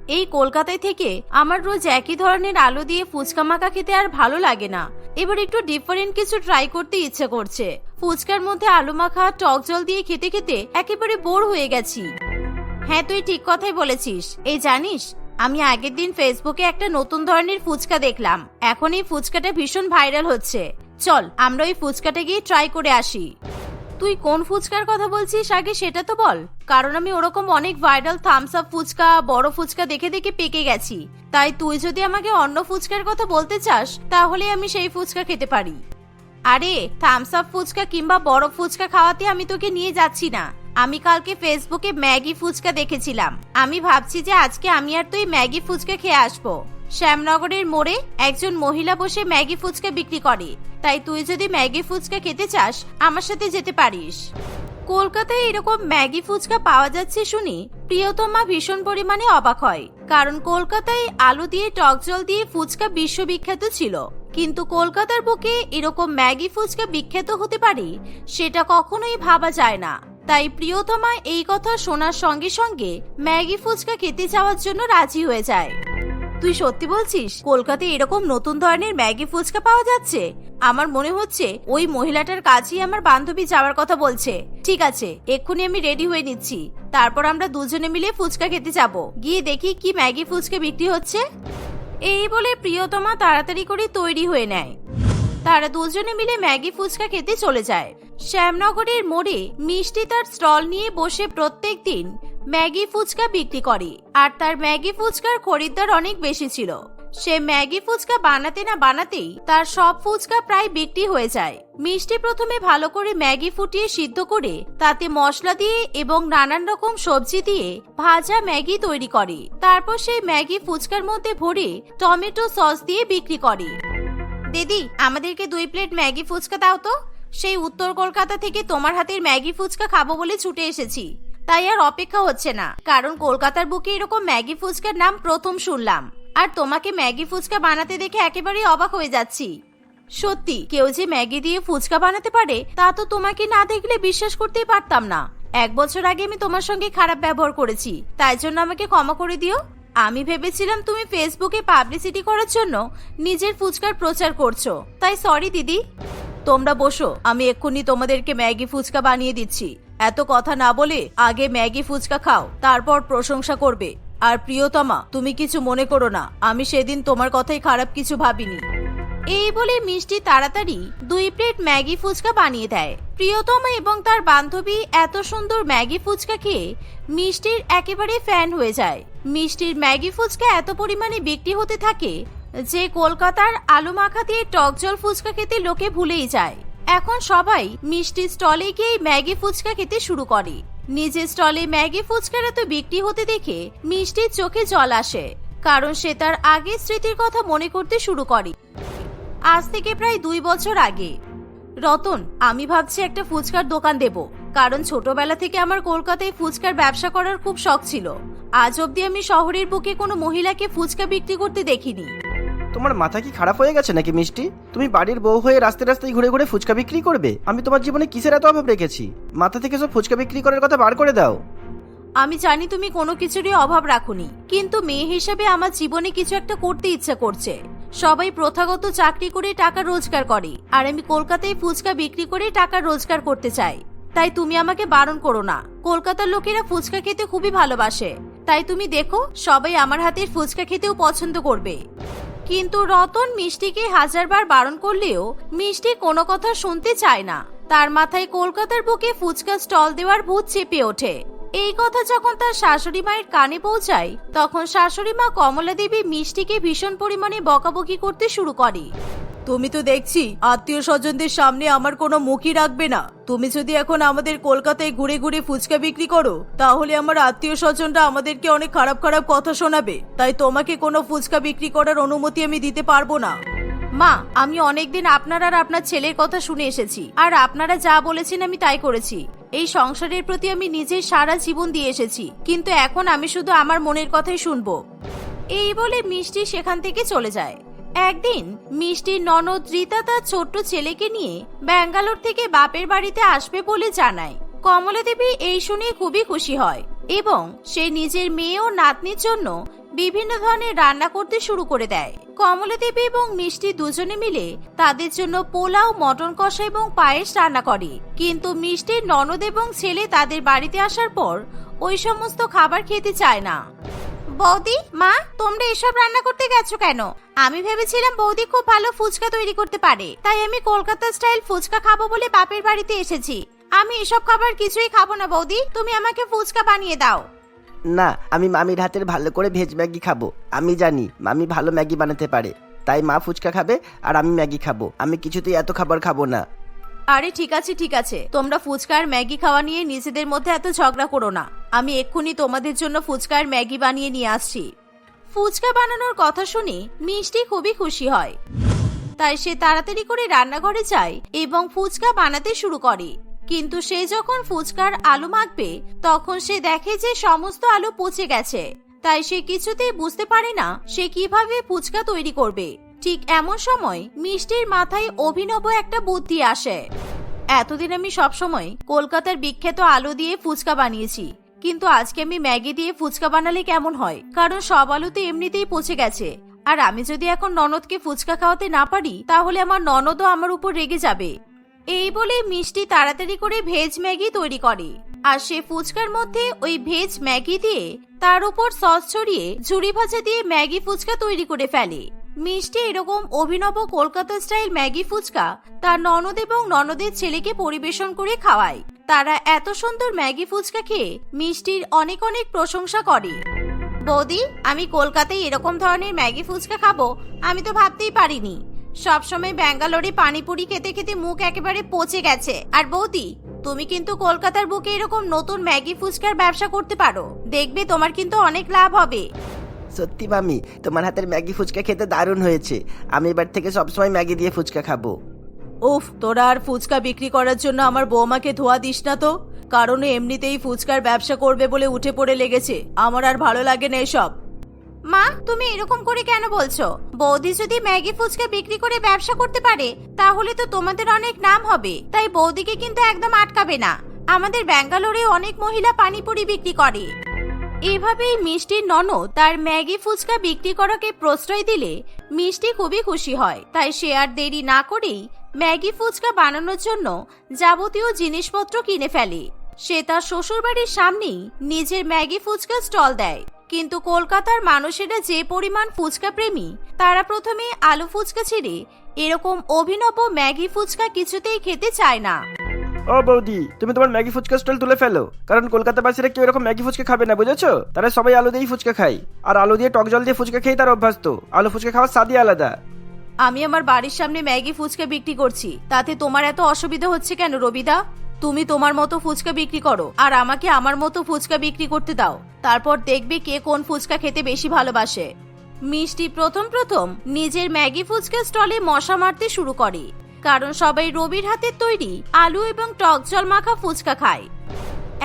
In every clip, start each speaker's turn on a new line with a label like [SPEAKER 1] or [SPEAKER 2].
[SPEAKER 1] এই কলকাতায় থেকে আমার রোজ একই ধরনের আলু দিয়ে ফুচকা মাখা খেতে আর ভালো লাগে না। এবার একটু ডিফারেন্ট কিছু ট্রাই করতে ইচ্ছে করছে। ফুচকার মধ্যে আলু মাখা টক জল দিয়ে খেতে খেতে একেবারে বোর হয়ে গেছি। হ্যাঁ, তুই ঠিক কথাই বলেছিস। এই জানিস, আমি আগের দিন ফেসবুকে একটা নতুন ধরনের ফুচকা দেখলাম। এখন এই ফুচকাটা ভীষণ ভাইরাল হচ্ছে। চল আমরা ওই ফুচকাটা গিয়ে ট্রাই করে আসি। তুই কোন ফুচকার কথা বলছিস আগে সেটা তো বল, কারণ আমি ওরকম অনেক ভাইরাল থামস আপ ফুচকা, বড় ফুচকা দেখে দেখে পেকে গেছি। তাই তুই যদি আমাকে অন্য ফুচকার কথা বলতে চাস তাহলে আমি সেই ফুচকা খেতে পারি। আরে থামস আপ ফুচকা কিংবা বড় ফুচকা খাওয়াতে আমি তোকে নিয়ে যাচ্ছি না। আমি কালকে ফেসবুকে ম্যাগি ফুচকা দেখেছিলাম। আমি ভাবছি যে আজকে আমি আর তুই ম্যাগি ফুচকা খেয়ে আসবো। শ্যামনগরের মোড়ে একজন মহিলা বসে ম্যাগি ফুচকা বিক্রি করে। তাই তুই যদি ম্যাগি ফুচকা খেতে চাস আমার সাথে যেতে পারিস। কলকাতায় এরকম ম্যাগি ফুচকা পাওয়া যাচ্ছে শুনি প্রিয়তমা ভীষণ পরিমাণে অবাক হয়। কারণ কলকাতায় আলু দিয়ে টক জল দিয়ে ফুচকা বিশ্ববিখ্যাত ছিল, কিন্তু কলকাতার বুকে এরকম ম্যাগি ফুচকা বিখ্যাত হতে পারে সেটা কখনোই ভাবা যায় না। তাই প্রিয়তমা এই কথা শোনার সঙ্গে সঙ্গে ম্যাগি ফুচকা খেতে যাওয়ার জন্য রাজি হয়ে যায়। তুই সত্যি বলছিস কলকাতায় এরকম নতুন ধরনের ম্যাগি ফুচকা পাওয়া যাচ্ছে? আমার মনে হচ্ছে ওই মহিলাটার কাছেই আমার বান্ধবী যাওয়ার কথা বলছে। ঠিক আছে, এক্ষুনি আমি রেডি হয়ে নিচ্ছি। তারপর আমরা দুজনে মিলে ফুচকা খেতে যাব। গিয়ে দেখি কি ম্যাগি ফুচকা বিক্রি হচ্ছে। এই বলে প্রিয়তমা তাড়াতাড়ি করে তৈরি হয়ে নেয়। তারা দুজনে মিলে ম্যাগি ফুচকা খেতে চলে যায়। শ্যামনগরের মোড়ে মিষ্টি তার স্টল নিয়ে বসে প্রত্যেক দিন ম্যাগি ফুচকা বিক্রি করে। আর তার ম্যাগি ফুচকার খরিদ্দার অনেক বেশি ছিল। সে ম্যাগি ফুচকা বানাতে না বানাতেই তার সব ফুচকা প্রায় বিক্রি হয়ে যায়। মিষ্টি প্রথমে ভালো করে ম্যাগি ফুটিয়ে সিদ্ধ করে তাতে মশলা দিয়ে এবং নানান রকম সবজি দিয়ে ভাজা ম্যাগি তৈরি করে। তারপর সেই ম্যাগি ফুচকার মধ্যে ভরে টমেটো সস দিয়ে বিক্রি করে। দিদি, আমাদেরকে 2 প্লেট ম্যাগি ফুচকা দাও তো। সেই উত্তর কলকাতা থেকে তোমার হাতের ম্যাগি ফুচকা খাবো বলে ছুটে এসেছি। তাই আর অপেক্ষা হচ্ছে না, কারণ কলকাতার বুকে এরকম ম্যাগি ফুচকার নাম প্রথম শুনলাম। আর তোমাকে ম্যাগি ফুচকা বানাতে দেখে একেবারেই অবাক হয়ে যাচ্ছি। সত্যি, কেউ যে ম্যাগি দিয়ে ফুচকা বানাতে পারে তা তো তোমাকে না দেখলে বিশ্বাস করতেই পারতাম না। 1 বছর আগে আমি তোমার সঙ্গে খারাপ ব্যবহার করেছি, তাই জন্য আমাকে ক্ষমা করে দিও। আমি ভেবেছিলাম তুমি ফেসবুকে পাবলিসিটি করার জন্য নিজের ফুচকার প্রচার করছো, তাই সরি দিদি। তোমরা বসো, আমি এক্ষুনি তোমাদেরকে ম্যাগি ফুচকা বানিয়ে দিচ্ছি। এত কথা না বলে আগে ম্যাগি ফুচকা খাও, তারপর প্রশংসা করবে। আর প্রিয়তমা, তুমি কিছু মনে করো না, আমি সেদিন তোমার কথাই খারাপ কিছু ভাবিনি। এই বলে মিষ্টি তাড়াতাড়ি 2 প্লেট ম্যাগি ফুচকা বানিয়ে দেয়। প্রিয়তমা এবং তার বান্ধবী এত সুন্দর ম্যাগি ফুচকা খেয়ে মিষ্টির একেবারে ফ্যান হয়ে যায়। মিষ্টির ম্যাগি ফুচকা এত পরিমাণে বিক্রি হতে থাকে যে কলকাতার আলু মাখা দিয়ে টক জল ফুচকা খেতে লোকে ভুলেই যায়। এখন সবাই মিষ্টির স্টলে গিয়ে ম্যাগি ফুচকা খেতে শুরু করে। নিজের স্টলে ম্যাগি ফুচকার এত বিক্রি হতে দেখে মিষ্টির চোখে জল আসে, কারণ সে তার আগের স্মৃতির কথা মনে করতে শুরু করে। আজ থেকে প্রায় 2 বছর আগে। রতন, আমি ভাবছি একটা ফুচকার দোকান দেব, কারণ ছোটবেলা থেকে আমার কলকাতায় ফুচকার ব্যবসা করার খুব শখ ছিল। আজ অব্দি আমি শহরের বুকে কোনো মহিলাকে ফুচকা বিক্রি করতে দেখিনি।
[SPEAKER 2] তোমার মাথা কি খারাপ হয়ে গেছে নাকি মিষ্টি? তুমি বাড়ির বউ হয়ে রাস্তায় রাস্তায় ঘুরে ঘুরে ফুচকা বিক্রি করবে? আমি তোমার জীবনে কিসের এত অভাব রেখেছি? মাথা থেকে সব ফুচকা বিক্রি করার কথা বার করে দাও।
[SPEAKER 1] আমি জানি তুমি কোনো কিছুরই অভাব রাখোনি, কিন্তু মেয়ে হিসেবে আমার জীবনে কিছু একটা করতে ইচ্ছা করছে। সবাই প্রথাগত চাকরি করে টাকা রোজগার করে, আর আমি কলকাতায় ফুচকা বিক্রি করে টাকা রোজগার করতে চাই। তাই তুমি আমাকে বারণ করো না। কলকাতার লোকেরা ফুচকা খেতে খুবই ভালোবাসে, তাই তুমি দেখো সবাই আমার হাতের ফুচকা খেতেও পছন্দ করবে। কিন্তু রতন মিষ্টিকে 1000 বার বারণ করলেও মিষ্টি কোনো কথা শুনতে চায় না। তার মাথায় কলকাতার বুকে ফুচকা স্টল দেওয়ার ভূত চেপে ওঠে। এই কথা যখন তার শাশুড়ি মায়ের কানে পৌঁছায়, তখন শাশুড়ি মা কমলা দেবী মিষ্টিকে ভীষণ পরিমাণে বকাবকি করতে শুরু করে। তুমি তো দেখছি আত্মীয় স্বজনদের সামনে আমার কোনো মুখই রাখবে না। তুমি যদি এখন আমাদের কলকাতায় ঘুরে ঘুরে ফুচকা বিক্রি করো, তাহলে আমার আত্মীয় স্বজনরা আমাদেরকে অনেক খারাপ খারাপ কথা শোনাবে। তাই তোমাকে কোনো ফুচকা বিক্রি করার অনুমতি আমি দিতে পারবো না। মা, আমি অনেকদিন আপনার আর আপনার ছেলের কথা শুনে এসেছি, আর আপনারা যা বলেছেন আমি তাই করেছি। এই সংসারের প্রতি আমি নিজের সারা জীবন দিয়ে এসেছি, কিন্তু এখন আমি শুধু আমার মনের কথাই শুনবো। এই বলে মিষ্টি সেখান থেকে চলে যায়। একদিন মিষ্টির ননদ রীতা তার ছোট্ট ছেলেকে নিয়ে ব্যাঙ্গালোর থেকে বাপের বাড়িতে আসবে বলে জানায়। কমলা দেবী এই শুনে খুবই খুশি হয় এবং সে নিজের মেয়ে ও নাতনির জন্য বিভিন্ন ধরনের রান্না করতে শুরু করে দেয়। কমলা দেবী এবং মিষ্টি দুজনে মিলে তাদের জন্য পোলাও, মটন কষা এবং পায়েস রান্না করে। কিন্তু মিষ্টির ননদ এবং ছেলে তাদের বাড়িতে আসার পর ওই সমস্ত খাবার খেতে চায় না। বৌদি, মা, তোমরা এসব রান্না করতে গেছো কেন? আমি ভেবেছিলাম বৌদি খুব ভালো ফুচকা তৈরি করতে পারে, তাই আমি কলকাতা স্টাইল ফুচকা খাবো বলে বাপের বাড়িতে এসেছি। আমি এসব খাবার কিছুই খাবো না বৌদি, তুমি আমাকে ফুচকা বানিয়ে দাও।
[SPEAKER 2] না, আমি মামির হাতের ভালো করে ভেজ ম্যাগি খাবো। আমি জানি মামি ভালো ম্যাগি বানাতে পারে, তাই মা ফুচকা খাবে আর আমি ম্যাগি খাবো। আমি কিছুতেই এত খাবার খাবো না।
[SPEAKER 1] আরে ঠিক আছে, তোমরা ফুচকা আর ম্যাগি খাওয়া নিয়ে নিজেদের মধ্যে এত ঝগড়া করো না। আমি এক্ষুনি তোমাদের জন্য ফুচকা আর ম্যাগি বানিয়ে নিয়ে আসছি। ফুচকা বানানোর কথা শুনে মিষ্টি খুবই খুশি হয়, তাই সে তাড়াতাড়ি করে রান্নাঘরে যায় এবং ফুচকা বানাতে শুরু করে। কিন্তু সে যখন ফুচকার আলু মাখবে তখন সে দেখে যে সমস্ত আলু পচে গেছে। তাই সে কিছুতেই বুঝতে পারে না সে কিভাবে ফুচকা তৈরি করবে। ঠিক এমন সময় মিষ্টির মাথায় অভিনব একটা বুদ্ধি আসে। এতদিন আমি সবসময় কলকাতার বিখ্যাত আলু দিয়ে ফুচকা বানিয়েছি, কিন্তু আজকে আমি ম্যাগি দিয়ে ফুচকা বানালে কেমন হয়, কারণ সব আলু তো এমনিতেই পচে গেছে। আর আমি যদি এখন ননদকে ফুচকা খাওয়াতে না পারি তাহলে আমার ননদও আমার উপর রেগে যাবে। এই বলে মিষ্টি তাড়াতাড়ি করে ভেজ ম্যাগি তৈরি করে আর সে ফুচকার মধ্যে ওই ভেজ ম্যাগি দিয়ে তার উপর সস ছড়িয়ে ঝুরি ভাজা দিয়ে ম্যাগি ফুচকা তৈরি করে ফেলে। মিষ্টি এরকম অভিনব কলকাতা স্টাইল ম্যাগি ফুচকা তার ননদ এবং ননদের ছেলেকে পরিবেশন করে খাওয়ায়। তারা এত সুন্দর ম্যাগি ফুচকা খেয়ে মিষ্টির অনেক অনেক প্রশংসা করে। বৌদি, আমি কলকাতায় এরকম ধরনের ম্যাগি ফুচকা খাবো আমি তো ভাবতেই পারিনি। সবসময় ব্যাঙ্গালোরে পানিপুরি খেতে খেতে মুখ একেবারে পচে গেছে। আর বৌদি, তুমি কিন্তু কলকাতার বুকে এরকম নতুন ম্যাগি ফুচকার ব্যবসা করতে পারো, দেখবে তোমার কিন্তু অনেক লাভ হবে।
[SPEAKER 2] সত্যি মামি, তোমার হাতের ম্যাগি ফুচকা খেতে দারুণ হয়েছে। আমি এবার থেকে সবসময় ম্যাগি দিয়ে ফুচকা খাবো।
[SPEAKER 1] উফ, তোরা আর ফুচকা বিক্রি করার জন্য আমার বৌমাকে ধোয়া দিস না তো, কারণ এমনিতেই ফুচকার ব্যবসা করবে বলে উঠে পড়ে লেগেছে। আমার আর ভালো লাগে না এসব। মা, তুমি এরকম করে কেন বলছো? বৌদি যদি ম্যাগি ফুচকা বিক্রি করে ব্যবসা করতে পারে তাহলে তো তোমাদের অনেক নাম হবে, তাই বৌদিকে কিন্তু একদম আটকাবে না। আমাদের ব্যাঙ্গালোরে অনেক মহিলা পানিপুরি বিক্রি করে। এভাবেই মিষ্টির ননদ তার ম্যাগি ফুচকা বিক্রি করাকে প্রশ্রয় দিলে মিষ্টি খুবই খুশি হয়। তাই সে আর দেরি না করেই ম্যাগি ফুচকা বানানোর জন্য যাবতীয় জিনিসপত্র কিনে ফেলে। সে তার শ্বশুরবাড়ির সামনেই নিজের ম্যাগি ফুচকা স্টল দেয়। কিন্তু কলকাতার মানুষেরা যে পরিমাণ ফুচকা প্রেমী, তারা প্রথমে আলু ফুচকা ছেড়ে এরকম অভিনব ম্যাগি ফুচকা কিছুতেই খেতে চায় না।
[SPEAKER 2] ও বৌদি, তুমি তোমার ম্যাগি ফুচকা স্টল তুলে ফেলো, কারণ কলকাতাবাসীরা কেউ এরকম ম্যাগি ফুচকা খাবে না, বুঝেছো? তারা সবাই আলু দিয়েই ফুচকা খায়, আর আলু দিয়ে টক জল দিয়ে ফুচকা খেয়ে তার অভ্যাস। তো আলু ফুচকা খাওয়ার স্বাদই আলাদা।
[SPEAKER 1] আমি আমার বাড়ির সামনে ম্যাগি ফুচকা বিক্রি করছি, তাতে তোমার এত অসুবিধা হচ্ছে কেন রবিদা? তুমি তোমার মতো ফুচকা বিক্রি করো আর আমাকে আমার মতো ফুচকা বিক্রি করতে দাও, তারপর দেখবে কে কোন ফুচকা খেতে বেশি ভালোবাসে। মিষ্টি প্রথম নিজের ম্যাগি ফুচকা স্টলে মশা মারতে শুরু করে, কারণ সবাই রবির হাতের তৈরি আলু এবং টক জল মাখা ফুচকা খায়।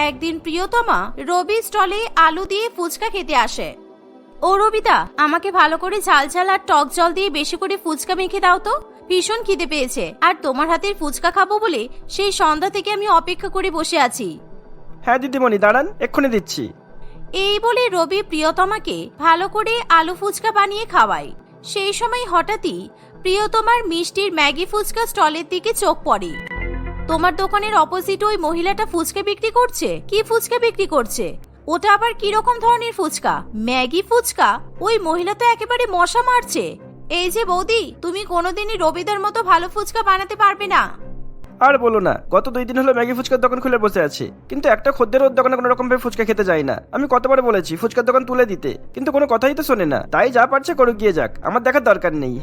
[SPEAKER 1] একদিন প্রিয়তমা রবি স্টলে আলু দিয়ে ফুচকা খেতে আসে। ও রবিদা, আমাকে ভালো করে ঝাল ঝাল আর টক জল দিয়ে বেশি করে ফুচকা মেখে দাও তো, ভীষণ খিদে পেয়েছে। আর তোমার হাতের ফুচকা খাবো বলে সেই সন্ধ্যা থেকে আমি অপেক্ষা করে বসে আছি।
[SPEAKER 2] হ্যাঁ দিদিমণি, দাঁড়ান, এক্ষুনি দিচ্ছি।
[SPEAKER 1] এই বলে রবি প্রিয়তমাকে ভালো করে আলু ফুচকা বানিয়ে খাওয়ায়। সেই সময় হঠাৎই প্রিয়তমার মিষ্টির ম্যাগি ফুচকা স্টলের দিকে চোখ পড়ে। তোমার দোকানের অপোজিট ওই মহিলাটা ফুচকা বিক্রি করছে। কি ফুচকা বিক্রি করছে? ওটা আবার কি রকম ধরনের ফুচকা? ম্যাগি ফুচকা? ওই মহিলা তো একেবারে মশা মারছে। এই যে বৌদি, তুমি কোনোদিনই রবিদার মতো ভালো ফুচকা বানাতে পারবে না।
[SPEAKER 2] আর বলো না, গত 2 দিন হলো ম্যাগি ফুচকার দোকান খুলে বসে আছে, কিন্তু একটা খদ্দের ওর দোকানে কোনো রকম ভাবে ফুচকা খেতে যায় না। আমি কতবার বলেছি ফুচকার দোকান তুলে দিতে, কিন্তু কোনো কথাই তো শোনে না। তাই যা পারছে করুক গিয়ে যাক, আমার দেখার দরকার নেই।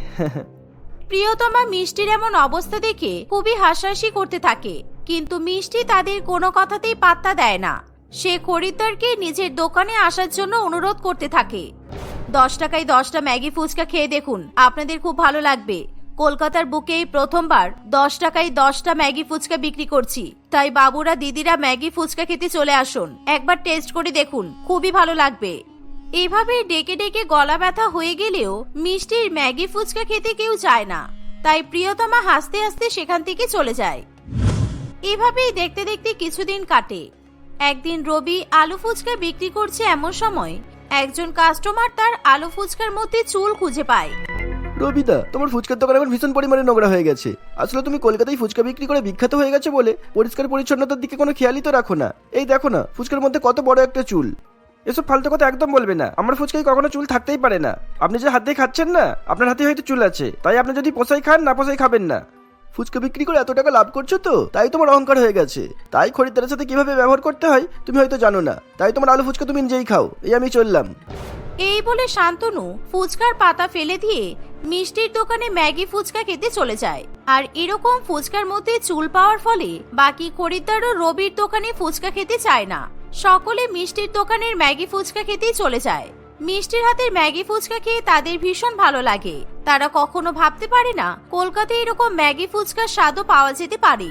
[SPEAKER 1] প্রিয়তমা মিষ্টির এমন অবস্থা দেখে খুবই হাসাহাসি করতে থাকে, কিন্তু মিষ্টি তাদের কোনো কথাতেই পাত্তা দেয় না। সে খরিদ্দারকে নিজের দোকানে আসার জন্য অনুরোধ করতে থাকে। 10 টাকায় 10টা ম্যাগি ফুচকা খেয়ে দেখুন, আপনাদের খুব ভালো লাগবে। কলকাতার বুকে এই প্রথমবার 10 টাকায় 10টা ম্যাগি ফুচকা বিক্রি করছি, তাই বাবুরা দিদিরা ম্যাগি ফুচকা খেতে চলে আসুন, একবার টেস্ট করে দেখুন, খুবই ভালো লাগবে। এভাবে ডেকে ডেকে গলা ব্যথা হয়ে গেলেও মিষ্টির ম্যাগি ফুচকা খেতে কেউ চায় না, তাই প্রিয়তমা হাসতে হাসতে সেখান থেকে চলে যায়। এভাবেই দেখতে দেখতে কিছুদিন কাটে। একদিন রবি আলু ফুচকা বিক্রি করছে, এমন সময় একজন কাস্টমার তার আলু ফুচকার মধ্যে চুল খুঁজে পায়।
[SPEAKER 2] রবিদা, তোমার ফুচকার দোকান এখন ভীষণ পরিমাণে নোংরা হয়ে গেছে। আসলে তুমি কলকাতায় ফুচকা বিক্রি করে বিখ্যাত হয়ে গেছে বলে পরিষ্কার পরিচ্ছন্নতার দিকে কোনো খেয়ালই তো রাখো না। এই দেখো না, ফুচকার মধ্যে কত বড় একটা চুল। এসব ফালতু কথা একদম বলবে না। আমার ফুচকায় কখনো চুল থাকতেই পারে না। আপনি যে হাত দিয়ে খাচ্ছেন না, আপনার হাতে হয়তো চুল আছে, তাই আপনি যদি পোষাই খান, না পোষাই খাবেন না। ফুচকা বিক্রি করে এত টাকা লাভ করছো তো, তাই তোমার অহংকার হয়ে গেছে। তাই খরিদ্দারের সাথে কিভাবে ব্যবহার করতে হয় তুমি হয়তো জানো না। তাই তোমার আলু ফুচকা তুমি নিজেই খাও। এই আমি চললাম।
[SPEAKER 1] এই বলে শান্তনু ফুচকার পাতা ফেলে দিয়ে মিষ্টির দোকানে ম্যাগি ফুচকা খেতে চলে যায়। আর এরকম ফুচকার মধ্যে চুল পাওয়ার ফলে বাকি খরিদ্দারও রবির দোকানে ফুচকা খেতে চায় না। সকলে মিষ্টির দোকানের ম্যাগি ফুচকা খেতেই চলে যায়। মিষ্টির হাতের ম্যাগি ফুচকা খেয়ে তাদের ভীষণ ভালো লাগে। তারা কখনো ভাবতে পারে না কলকাতায় এরকম ম্যাগি ফুচকার স্বাদও পাওয়া যেতে পারে।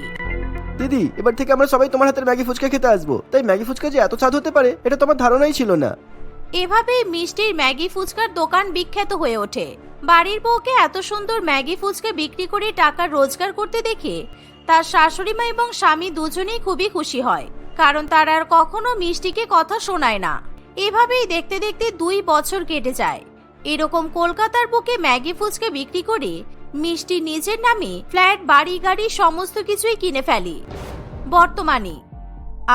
[SPEAKER 2] দিদি, এবার থেকে আমরা সবাই তোমার হাতের ম্যাগি ফুচকা খেতে আসবো। তাই ম্যাগি ফুচকা যে এত স্বাদ হতে পারে এটা তোমার ধারণাই ছিল না।
[SPEAKER 1] এভাবে মিষ্টির ম্যাগি ফুচকার দোকান বিখ্যাত হয়ে ওঠে। বাড়ির বউকে এত সুন্দর ম্যাগি ফুচকা বিক্রি করে টাকা রোজগার করতে দেখে তার শাশুড়ি মা এবং স্বামী দুজনেই খুবই খুশি হয়, কারণ তারা আর কখনো মিষ্টিকে কথা শোনায় না। এভাবেই দেখতে দেখতে 2 বছর কেটে যায়। এরকম কলকাতার বুকে ম্যাগি ফুচকা বিক্রি করে মিষ্টি নিজের নামে ফ্ল্যাট, বাড়ি, গাড়ি সমস্ত কিছুই কিনে ফেলে। বর্তমানে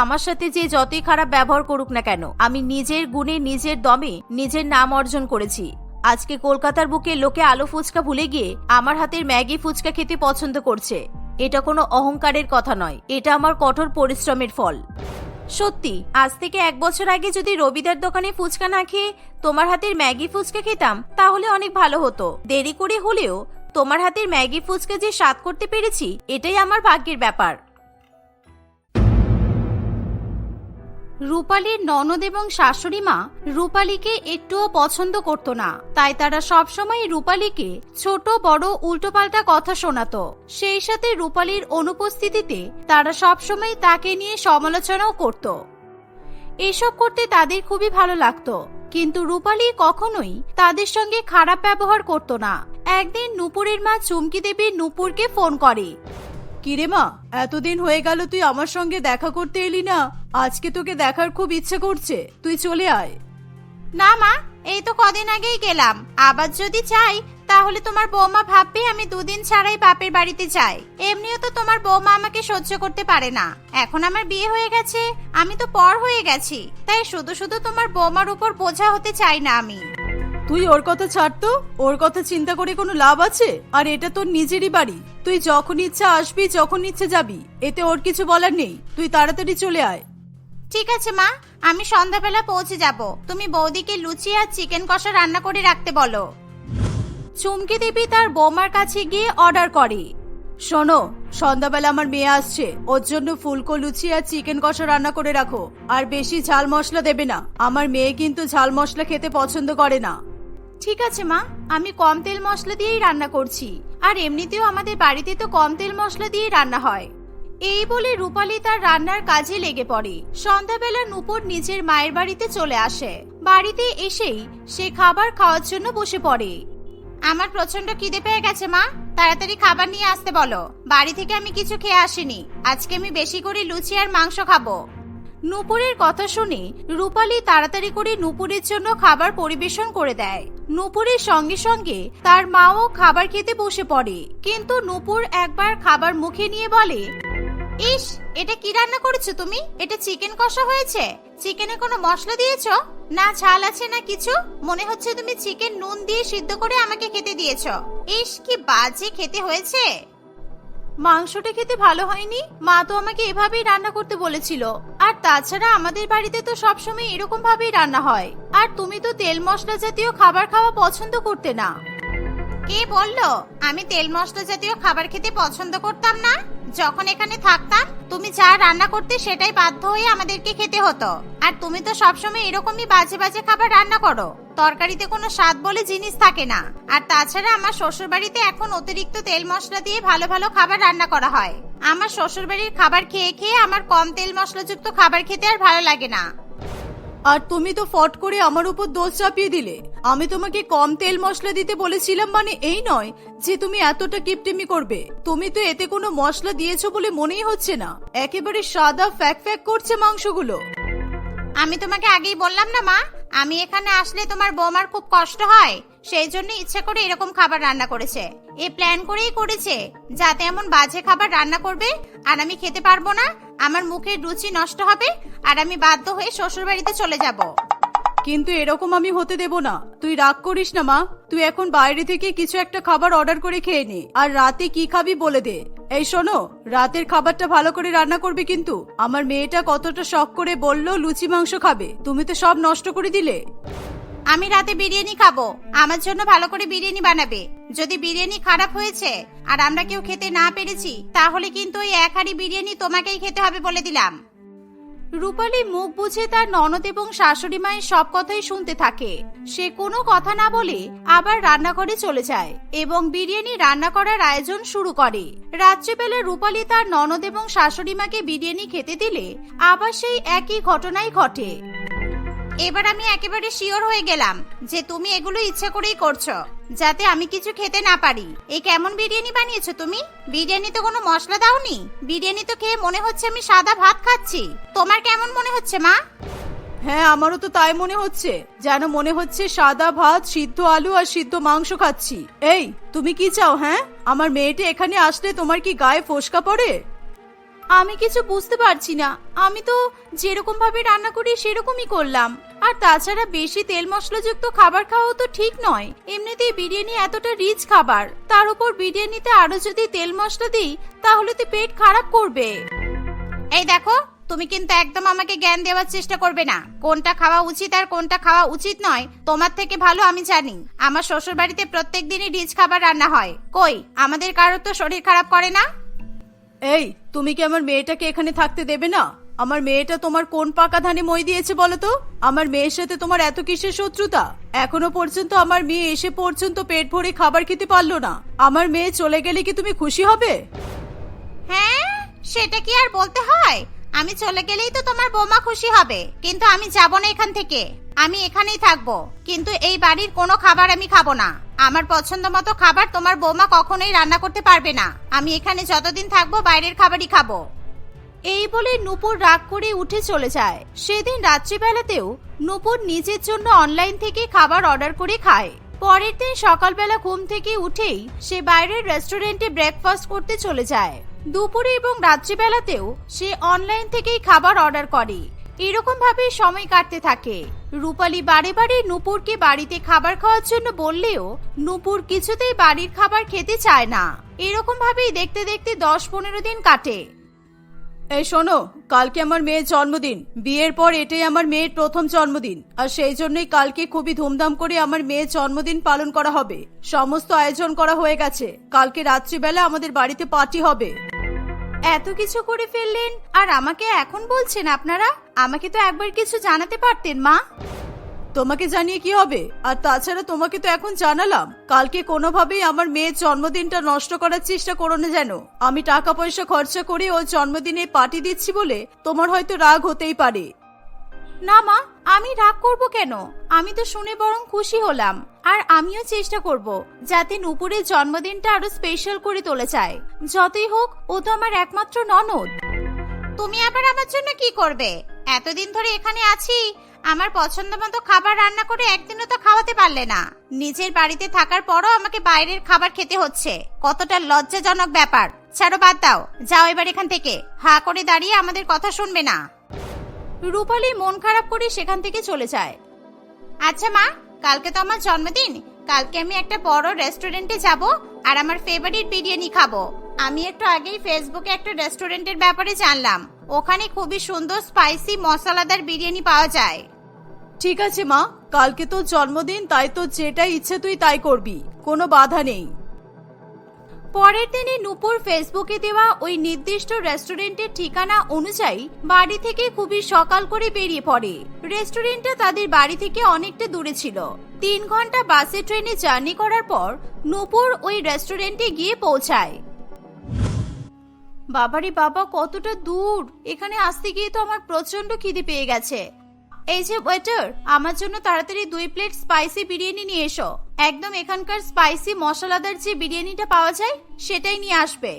[SPEAKER 1] আমার সাথে যে যতই খারাপ ব্যবহার করুক না কেন, আমি নিজের গুণে, নিজের দমে নিজের নাম অর্জন করেছি। আজকে কলকাতার বুকে লোকে আলু ফুচকা ভুলে গিয়ে আমার হাতের ম্যাগি ফুচকা খেতে পছন্দ করছে। এটা কোনো অহংকারের কথা নয়, এটা আমার কঠোর পরিশ্রমের ফল। সত্যি, আজ থেকে 1 বছর আগে যদি রবিদার দোকানে ফুচকা না খেয়ে তোমার হাতের ম্যাগি ফুচকা খেতাম তাহলে অনেক ভালো হতো। দেরি করে হলেও তোমার হাতের ম্যাগি ফুচকা যে স্বাদ করতে পেরেছি, এটাই আমার ভাগ্যের ব্যাপার। রূপালীর ননদ এবং শাশুড়ি মা রূপালীকে একটুও পছন্দ করত না, তাই তারা সবসময় রূপালীকে ছোট বড় উল্টোপাল্টা কথা শোনাতো। সেই সাথে রূপালীর অনুপস্থিতিতে তারা সবসময় তাকে নিয়ে সমালোচনাও করত। এসব করতে তাদের খুবই ভালো লাগতো, কিন্তু রূপালী কখনোই তাদের সঙ্গে খারাপ ব্যবহার করত না। একদিন নূপুরের মা চুমকি দেবী নূপুরকে ফোন করে। কিরে মা, এতদিন হয়ে গেল তুই আমার সঙ্গে দেখা করতে এলি না। আজকে তোকে দেখার খুব ইচ্ছে করছে, তুই চলে আয়। না মা, এই তো কদিন আগেই গেলাম। আবার যদি চাই তাহলে তোমার বৌমা ভাববে আমি 2 দিন ছাড়াই বাপের বাড়িতে যাই। এমনিও তো তোমার বৌমা আমাকে সহ্য করতে পারে না। এখন আমার বিয়ে হয়ে গেছে, আমি তো পর হয়ে গেছি, তাই শুধু শুধু তোমার বৌমার উপর বোঝা হতে চাই না আমি। তুই ওর কথা ছাড় তো, ওর কথা চিন্তা করে কোনো লাভ আছে? আর এটা তোর নিজেরই বাড়ি, তুই যখন ইচ্ছা আসবি, যখন ইচ্ছে যাবি, এতে ওর কিছু বলার নেই। তুই তাড়াতাড়ি চলে আয়। ঠিক আছে মা, আমি সন্ধ্যাবেলা পৌঁছে যাব। তুমি বৌদিকে লুচি আর চিকেন কষা রান্না করে রাখতে বলো। চুমকি দেবী তার বৌমার কাছে গিয়ে অর্ডার করে। শোনো, সন্ধ্যাবেলা আমার মেয়ে আসছে, ওর জন্য ফুলকো লুচি আর চিকেন কষা রান্না করে রাখো। আর বেশি ঝাল মশলা দেবে না, আমার মেয়ে কিন্তু ঝাল মশলা খেতে পছন্দ করে না। ঠিক আছে মা, আমি কম তেল মশলা দিয়েই রান্না করছি। আর এমনিতেও আমাদের বাড়িতে তো কম তেল মশলা দিয়েই রান্না হয়। এই বলে রূপালী তার রান্নার কাজে লেগে পড়ে। সন্ধ্যাবেলা নূপুর নিজের মায়ের বাড়িতে চলে আসে। বাড়িতে এসেই সে খাবার খাওয়ার জন্য বসে পড়ে। আমার প্রচন্ড খিদে পেয়ে গেছে মা, তাড়াতাড়ি খাবার নিয়ে আসতে বলো। বাড়ি থেকে আমি কিছু খেয়ে আসিনি, আজকে আমি বেশি করে লুচি আর মাংস খাবো। নূপুরের কথা শুনে রূপালী তাড়াতাড়ি করে নূপুরের জন্য খাবার পরিবেশন করে দেয়। নূপুরের সঙ্গে সঙ্গে তার মাও খাবার খেতে বসে পড়ে, কিন্তু নূপুর একবার খাবার মুখে নিয়ে বলে, ইস, এটা কি রান্না করেছো তুমি? এটা চিকেন কষা হয়েছে? চিকেনে কোনো মশলা দিয়েছো? না ঝাল আছে না কিছু? মনে হচ্ছে তুমি চিকেন নুন দিয়ে সিদ্ধ করে আমাকে খেতে দিয়েছো। ইস, কি বাজে খেতে হয়েছে। মাংসটা খেতে ভালো হয়নি, মা তো আমাকে এভাবেই রান্না করতে বলেছিল। আর তাছাড়া আমাদের বাড়িতে তো সবসময় এরকম ভাবেই রান্না হয়। আর তুমি তো তেল মশলা জাতীয় খাবার খাওয়া পছন্দ করতে না। কে বললো আমি তেল মশলা জাতীয় খাবার খেতে পছন্দ করতাম না? যখন এখানে থাকতাম তুমি যা রান্না করতে সেটাই বাধ্য হয়ে আমাদেরকে খেতে হতো। আর তুমি তো সবসময় এরকমই বাজে বাজে খাবার রান্না করো, তরকারিতে কোনো স্বাদ বলে জিনিস থাকে না। আর তাছাড়া আমার শ্বশুর বাড়িতে এখন অতিরিক্ত তেল মশলা দিয়ে ভালো ভালো খাবার রান্না করা হয়। আমার শ্বশুর বাড়ির খাবার খেয়ে খেয়ে আমার কম তেল মশলাযুক্ত খাবার খেতে আর ভালো লাগে না। আর তুমি তো ফট করে আমার উপর দোষ চাপিয়ে দিলে। আমি তোমাকে কম তেল মশলা দিতে বলেছিলাম, মানে এই নয় যে তুমি এতটা কিপটেমি করবে। তুমি তো এতে কোনো মশলা দিয়েছো বলে মনেই হচ্ছে না, একেবারে সাদা ফ্যাক ফ্যাক করছে মাংসগুলো।
[SPEAKER 3] আমি তোমাকে আগেই বললাম না মা, আমি এখানে আসলে তোমার বৌমার খুব কষ্ট হয়, সেই জন্য ইচ্ছা করে এরকম খাবার রান্না করেছে। এ প্ল্যান করেই করেছে যাতে এমন বাজে খাবার রান্না করবে আর আমি খেতে পারবো না, আমার মুখের রুচি নষ্ট হবে আর আমি বাধ্য হয়ে শ্বশুর বাড়িতে চলে যাব।
[SPEAKER 1] কিন্তু এরকম আমি হতে দেব না। তুই রাগ করিস না মা, তুই এখন বাইরে থেকে কিছু একটা খাবার অর্ডার করে খেয়ে নে, আর রাতে কি খাবি বলে দে। এই শোনো, রাতের খাবারটা ভালো করে রান্না করবে কিন্তু। আমার মেয়েটা কতটা শখ করে বললো লুচি মাংস খাবে, তুমি তো সব নষ্ট করে দিলে।
[SPEAKER 3] আমি রাতে বিরিয়ানি খাবো, আমার জন্য ভালো করে বিরিয়ানি বানাবে। যদি বিরিয়ানি খারাপ হয়েছে আর আমরা কেউ খেতে না পেরেছি, তাহলে কিন্তু ওই এক হাঁড়ি বিরিয়ানি তোমাকেই খেতে হবে বলে দিলাম।
[SPEAKER 1] রূপালী মুখ বুঝে তার ননদ এবং শাশুড়ি মায়ের সব কথাই শুনতে থাকে। সে কোনো কথা না বলে আবার রান্নাঘরে চলে যায় এবং বিরিয়ানি রান্না করার আয়োজন শুরু করে। রাত্রিবেলা রূপালী তার ননদ এবং শাশুড়ি মাকে বিরিয়ানি খেতে দিলে আবার সেই একই ঘটনাই ঘটে।
[SPEAKER 3] এবার আমি একেবারে শিওর হয়ে গেলাম যে তুমি এগুলো ইচ্ছা করেই করছো, যাতে আমি কিছু খেতে না পারি। এই কেমন বিরিয়ানি বানিয়েছো তুমি? বিরিয়ানিতে কোনো মশলা দাওনি। বিরিয়ানি তো খেয়ে মনে হচ্ছে আমি সাদা ভাত খাচ্ছি। তোমার কেমন মনে হচ্ছে মা?
[SPEAKER 1] হ্যাঁ, আমারও তো তাই মনে হচ্ছে, যেন মনে হচ্ছে সাদা ভাত, সিদ্ধ আলু আর সিদ্ধ মাংস খাচ্ছি। এই, তুমি কি চাও? হ্যাঁ, আমার মেয়েটা এখানে আসলে তোমার কি গায়ে ফোসকা পড়ে? আমি কিছু বুঝতে পারছি না। আমি তো যেরকম ভাবে রান্না করি সেরকমই করলাম। আর তাছাড়া বেশি তেল মশলাযুক্ত খাবার খাওয়া তো ঠিক নয়। এমনিতেই বিরিয়ানি এতটা রিচ খাবার, তার উপর বিরিয়ানিতে আরো যদি তেল মশলা দিই তাহলে তো পেট খারাপ করবে।
[SPEAKER 3] এই দেখো, তুমি কিন্তু একদম আমাকে জ্ঞান দেওয়ার চেষ্টা করবে না। কোনটা খাওয়া উচিত আর কোনটা খাওয়া উচিত নয় তোমার থেকে ভালো আমি জানি। আমার শ্বশুর বাড়িতে প্রত্যেক দিনই রিচ খাবার রান্না হয়। কই, আমাদের কারোর তো শরীর খারাপ করে না।
[SPEAKER 1] এই, তুমি কি আমার মেয়েটাকে এখানে থাকতে দেবে না? আমার মেয়েটা তোমার কোন পাকা ধানে মই দিয়েছে বলো তো? আমার মেয়ের সাথে তোমার এত কিসের শত্রুতা? এখনো পর্যন্ত আমার মেয়ে এসে পর্যন্ত পেট ভরে খাবার খেতে পারলো না। আমার মেয়ে চলে গেলে কি তুমি খুশি হবে?
[SPEAKER 3] হ্যাঁ, সেটা কি আর বলতে হয়? আমি চলে গেলেই তো তোমার বৌমা খুশি হবে, কিন্তু আমি যাব না এখান থেকে। আমি এখানেই থাকবো, কিন্তু এই বাড়ির কোনো খাবার আমি খাবো না। আমার পছন্দ মতো খাবার তোমার বৌমা কখনোই রান্না করতে পারবে না। আমি এখানে যতদিন থাকবো বাইরের খাবারই খাবো।
[SPEAKER 1] এই বলে নূপুর রাগ করে উঠে চলে যায়। সেদিন রাত্রিবেলাতেও নূপুর নিজের জন্য অনলাইন থেকে খাবার অর্ডার করে খায়। পরের দিন সকালবেলা ঘুম থেকে উঠেই সে বাইরের রেস্টুরেন্টে ব্রেকফাস্ট করতে চলে যায়। দুপুরে এবং রাত্রিবেলাতেও সে অনলাইন থেকেই খাবার অর্ডার করে। এরকম ভাবে সময় কাটতে থাকে। রূপালী বারে বারে নূপুরকে বাড়িতে খাবার খাওয়ার জন্য বললেও নূপুর কিছুতেই বাড়ির খাবার খেতে চায় না। এরকম ভাবেই দেখতে দেখতে 10-15 দিন কাটে। এই শোনো, কালকে আমার মেয়ের জন্মদিন। বিয়ের পর এটাই আমার মেয়ের প্রথম জন্মদিন, আর সেই জন্যই কালকে খুবই ধুমধাম করে আমার মেয়ের জন্মদিন পালন করা হবে। সমস্ত আয়োজন করা হয়ে গেছে। কালকে রাত্রিবেলা আমাদের বাড়িতে পার্টি হবে। এত কিছু করে ফেললেন আর আমাকে এখন বলছেন আপনারা? আমাকে তো একবার কিছু জানাতে পারতেন মা। তোমাকে জানিয়ে কি হবে? আর তাছাড়া তোমাকে তো এখন জানালাম। কালকে কোনোভাবেই আমার মেয়ের জন্মদিনটা নষ্ট করার চেষ্টা করো না যেন। আমি টাকা পয়সা খরচা করে ওর জন্মদিনে পার্টি দিচ্ছি বলে তোমার হয়তো রাগ হতেই পারে। না মা, আমি রাগ করব কেন? আমি তো শুনে বরং খুশি হলাম। আর আমিও চেষ্টা করব যাতে নূপুরের জন্মদিনটা আরো স্পেশাল করে তোলা যায়। যতই হোক, ও তো আমার একমাত্র ননদ।
[SPEAKER 3] তুমি আবার আমার জন্য কি করবে? এতদিন ধরে এখানে আছি, আমার পছন্দ মতো খাবার রান্না করে একদিনও তো খাওয়াতে পারলে না। নিজের বাড়িতে থাকার পরও আমাকে বাইরের খাবার খেতে হচ্ছে। কতটা লজ্জাজনক ব্যাপার। ছাড়ো, বাদ দাও, যাও এবার এখান থেকে। হা করে দাঁড়িয়ে আমাদের কথা শুনবে না।
[SPEAKER 1] রূপালী মন খারাপ করে সেখান থেকে চলে যায়।
[SPEAKER 3] আচ্ছা মা, কালকে তো আমার জন্মদিন। কালকে আমি একটা বড় রেস্টুরেন্টে যাব আর আমার ফেভারিট বিরিয়ানি খাবো। আমি একটু আগেই ফেসবুকে একটা রেস্টুরেন্টের ব্যাপারে জানলাম। ওখানে খুবই সুন্দর স্পাইসি মশলাদার বিরিয়ানি পাওয়া যায়।
[SPEAKER 1] ঠিক আছে মা, কালকে তো জন্মদিন, তাই তো যেটা ইচ্ছে তুই তাই করবি, কোনো বাধা নেই। পরের দিনে নূপুর ফেসবুকে দেওয়া ওই নির্দিষ্ট রেস্টুরেন্টের ঠিকানা অনুযায়ী বাড়ি থেকে খুবই সকাল করে বেরিয়ে পড়ে। রেস্টুরেন্টটা তাদের বাড়ি থেকে অনেকটা দূরে ছিল। 3 ঘন্টা বাসে ট্রেনে জার্নি করার পর নূপুর ওই রেস্টুরেন্টে গিয়ে পৌঁছায়। বাবারে বাবা, কতটা দূর! এখানে আসতে গিয়ে তো আমার প্রচন্ড খিদে পেয়ে গেছে। এই যে ওয়েটার, আমার জন্য তাড়াতাড়ি 2 প্লেট স্পাইসি বিরিয়ানি নিয়ে এসো। একদম এখানকার স্পাইসি মশলাদার যে বিরিয়ানিটা পাওয়া যায় সেটাই নিয়ে আসবে।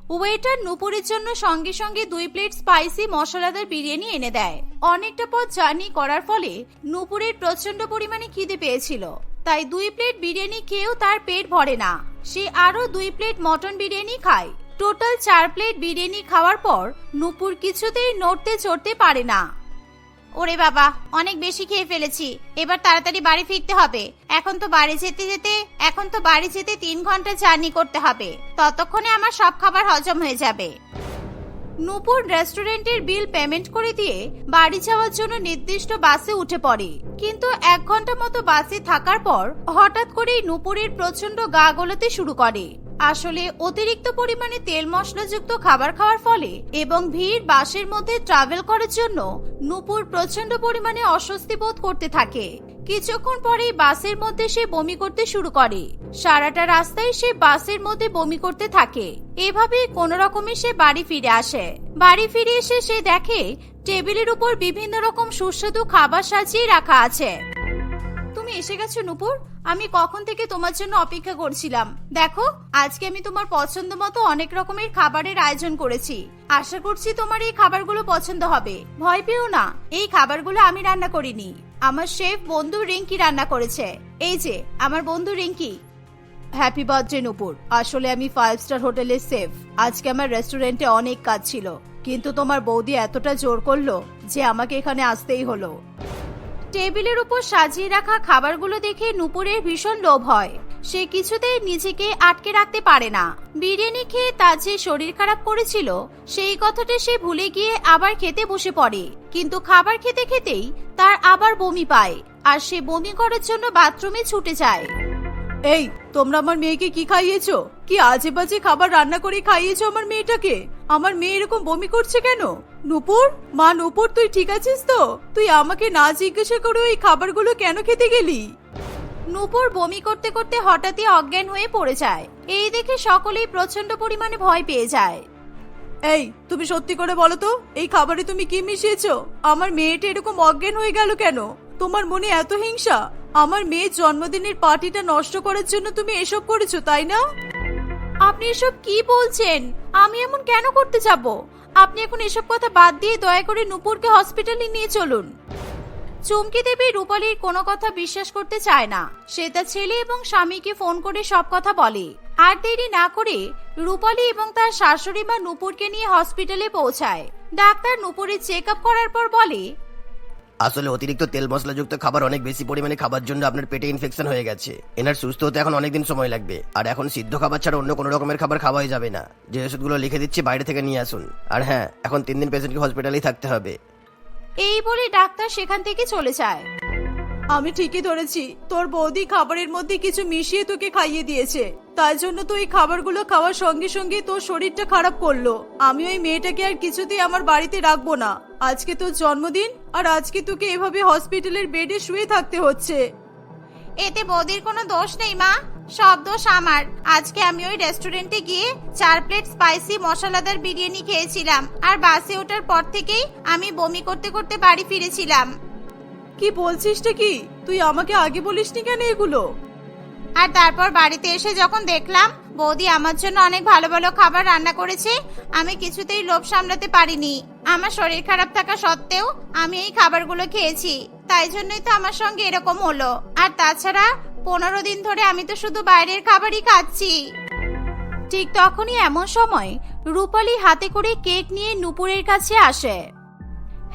[SPEAKER 1] ওয়েটার নুপুরের জন্য সঙ্গে সঙ্গে 2 প্লেট স্পাইসি মশলাদার বিরিয়ানি এনে দেয়। অনেকটা পথ জার্নি করার ফলে নুপুরের প্রচন্ড পরিমাণে খিদে পেয়েছিল, তাই 2 প্লেট বিরিয়ানি খেয়েও তার পেট ভরে না। সে আরো 2 প্লেট মটন বিরিয়ানি খায়। টোটাল 4 প্লেট বিরিয়ানি খাওয়ার পর নুপুর কিছুতেই নড়তে চড়তে পারে না।
[SPEAKER 3] ওরে বাবা, অনেক বেশি খেয়ে ফেলেছি, এবার তাড়াতাড়ি বাড়ি ফিরতে হবে। এখন তো বাড়ি যেতে 3 ঘন্টা জার্নি করতে হবে, ততক্ষণে আমার সব খাবার হজম হয়ে যাবে।
[SPEAKER 1] নুপুর রেস্টুরেন্টের বিল পেমেন্ট করে দিয়ে বাড়ি যাওয়ার জন্য নির্দিষ্ট বাসে উঠে পড়ে, কিন্তু 1 ঘন্টা মতো বাসে থাকার পর হঠাৎ করেই নুপুরের প্রচন্ড গা গোলাতে শুরু করে। আসলে অতিরিক্ত পরিমাণে তেল মশলাযুক্ত খাবার খাওয়ার ফলে এবং ভিড় বাসের মধ্যে ট্রাভেল করার জন্য নুপুর প্রচন্ড পরিমাণে অস্বস্তি বোধ করতে থাকে। কিছুক্ষণ পরেই বাসের মধ্যে সে বমি করতে শুরু করে। সারাটা রাস্তায় সে বাসের মধ্যে বমি করতে থাকে। এভাবেই কোনো রকমে সে বাড়ি ফিরে আসে। বাড়ি ফিরে এসে সে দেখে টেবিলের উপর বিভিন্ন রকম সুস্বাদু খাবার সাজিয়ে রাখা আছে। তুমি এসে গেছো নুপুর, আমি কখন থেকে তোমার জন্য অপেক্ষা করছিলাম। দেখো, আজকে আমি তোমার পছন্দ মতো অনেক রকমের খাবারের আয়োজন করেছি। আশা করছি তোমার এই খাবারগুলো পছন্দ হবে। ভয় পেও না, এই খাবারগুলো আমি রান্না করিনি, আমার শেফ বন্ধু রিঙ্কি রান্না করেছে। এই যে আমার বন্ধু রিঙ্কি। হ্যাপি বার্থডে নুপুর, আসলে আমি 5 স্টার হোটেলের শেফ। আজকে আমার রেস্টুরেন্টে অনেক কাজ ছিল, কিন্তু তোমার বৌদি এতটা জোর করলো যে আমাকে এখানে আসতেই হলো। টেবিলের উপর সাজিয়ে রাখা খাবারগুলো দেখে নুপুরের ভীষণ লোভ হয়। সে কিছুতেই নিজেকে আটকে রাখতে পারে না। বিরিয়ানি খেয়ে তার যে শরীর খারাপ করেছিল সেই কথাটা সে ভুলে গিয়ে আবার খেতে বসে পড়ে, কিন্তু খাবার খেতে খেতেই তার আবার বমি পায় আর সে বমি করার জন্য বাথরুমে ছুটে যায়। এই, তোমরা আমার মেয়েকে কি খাইয়েছো? কি আজে বাজে খাবার রান্না করে খাইয়েছো আমার মেয়েটাকে? আমার মেয়ে এরকম বমি করছে কেন? নুপুর, মা নুপুর, তুই ঠিক আছিস তো? তুই আমাকে না জিজ্ঞাসা করে ওই খাবারগুলো কেন খেতে গেলি? নুপুর বমি করতে করতে হঠাৎই অজ্ঞান হয়ে পড়ে যায়। এই দেখে সকলেই প্রচন্ড পরিমাণে ভয় পেয়ে যায়। এই, তুমি সত্যি করে বলো তো, এই খাবারে তুমি কি মিশিয়েছো? আমার মেয়েটা এরকম অজ্ঞান হয়ে গেল কেন? তোমার মনে এত হিংসা? আমার মেয়ের জন্মদিনের পার্টিটা নষ্ট করার জন্য তুমি এসব করেছো, তাই না? আপনি এসব কি বলছেন? আমি এমন কেন করতে যাব? আপনি এখন এসব কথা বাদ দিয়ে দয়া করে নুপুরকে হসপিটালে নিয়ে চলুন। চুমকি দেবী রূপালীর কোনো কথা বিশ্বাস করতে চায় না। সে তার ছেলে এবং স্বামীকে ফোন করে সব কথা বলে। আর দেরি না করে রূপালী এবং তার শাশুড়ি মা নুপুরকে নিয়ে হসপিটালে পৌঁছায়। ডাক্তার নুপুরের চেক আপ করার পর বলে,
[SPEAKER 4] আসলে অতিরিক্ত তেল মশলাযুক্ত খাবার অনেক বেশি পরিমাণে খাবার জন্য আপনার পেটে ইনফেকশন হয়ে গেছে। এনার সুস্থ হতে এখন অনেকদিন সময় লাগবে। আর এখন সিদ্ধ খাবার ছাড়া অন্য কোনো রকমের খাবার খাওয়াই যাবে না। যে ওষুধগুলো লিখে দিচ্ছি বাইরে থেকে নিয়ে আসুন। আর হ্যাঁ, এখন 3 দিন পেশেন্টকে হসপিটালেই থাকতে হবে।
[SPEAKER 1] এই বলে ডাক্তার সেখান থেকে চলে যায়। আমি ঠিকই ধরেছি, তোর বৌদি খাবারের মধ্যে কিছু মিশিয়ে তোকে খাইয়ে দিয়েছে। তাই জন্য তো এই খাবারগুলো খাওয়ার সঙ্গে সঙ্গে তোর শরীরটা খারাপ করলো। আমি ওই মেয়েটাকে আর কিছুতেই আমার বাড়িতে রাখবো না। আজকে তোর জন্মদিন, আর আজকে তোকে এভাবে হসপিটালের বেডে শুয়ে থাকতে হচ্ছে।
[SPEAKER 3] এতে বৌদির কোনো দোষ নেই মা, সব দোষ আমার। আজকে আমি ওই রেস্টুরেন্টে গিয়ে 4 প্লেট স্পাইসি মশলাদার বিরিয়ানি খেয়েছিলাম, আর বাসে ওঠার পর থেকেই আমি বমি করতে করতে বাড়ি ফিরেছিলাম।
[SPEAKER 1] কি বলছিসটা কি? তুই আমাকে আগে বলিসনি কেন এগুলো?
[SPEAKER 3] আর তারপর বাড়িতে এসে যখন দেখলাম বৌদি আমার জন্য অনেক ভালো ভালো খাবার রান্না করেছে, আমি কিছুতেই লোভ সামলাতে পারিনি। আমার শরীর খারাপ থাকা সত্ত্বেও আমি এই খাবারগুলো খেয়েছি, তাই জন্যই তো আমার সঙ্গে এরকম হলো। আর তাছাড়া 15 দিন ধরে আমি তো শুধু বাইরের খাবারই খাচ্ছি।
[SPEAKER 1] ঠিক তখনই এমন সময় রূপালী হাতে করে কেক নিয়ে নুপুরের কাছে আসে।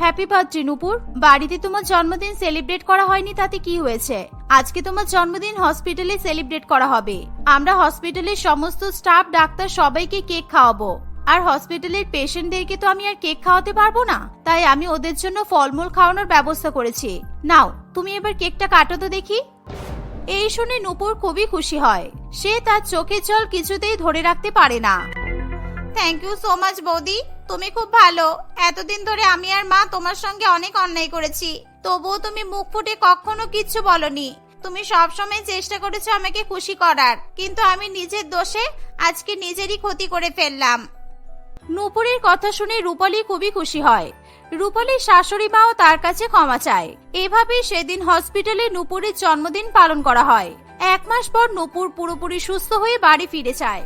[SPEAKER 1] হ্যাপি বার্থডে নুপুর, বাড়িতে তোমার জন্মদিন সেলিব্রেট করা হয়নি তাতে কি হয়েছে? আজকে তোমার জন্মদিন হসপিটালে সেলিব্রেট করা হবে। আমরা হসপিটালের সমস্ত স্টাফ, ডাক্তার সবাইকে কেক খাওয়াবো। আর হসপিটালের পেশেন্টদেরকে তো আমি আর কেক খাওয়াতে পারবো না, তাই আমি ওদের জন্য ফলমূল খাওয়ানোর ব্যবস্থা করেছি। নাও, তুমি এবার কেকটা কাটো তো দেখি। এই শুনে নুপুর খুবই খুশি হয়। সে তার চোখের জল কিছুতেই ধরে রাখতে পারে না।
[SPEAKER 3] থ্যাংক ইউ সো মাচ বৌদি, তুমি খুব ভালো। এতদিন ধরে আমি আর মা তোমার সঙ্গে অনেক অন্যায় করেছি, তবুও তুমি মুখ ফুটে কখনো কিচ্ছু বলনি। তুমি সবসময় চেষ্টা করেছো আমাকে খুশি করার, কিন্তু আমি নিজের দোষে আজকে নিজেরই ক্ষতি করে ফেললাম।
[SPEAKER 1] নুপুরের কথা শুনে রূপালী খুবই খুশি হয়। রূপালীর শাশুড়ি মাও তার কাছে ক্ষমা চায়। এভাবেই সেদিন হসপিটালে নুপুরের জন্মদিন পালন করা হয়। 1 মাস পর নুপুর পুরোপুরি সুস্থ হয়ে বাড়ি ফিরে যায়।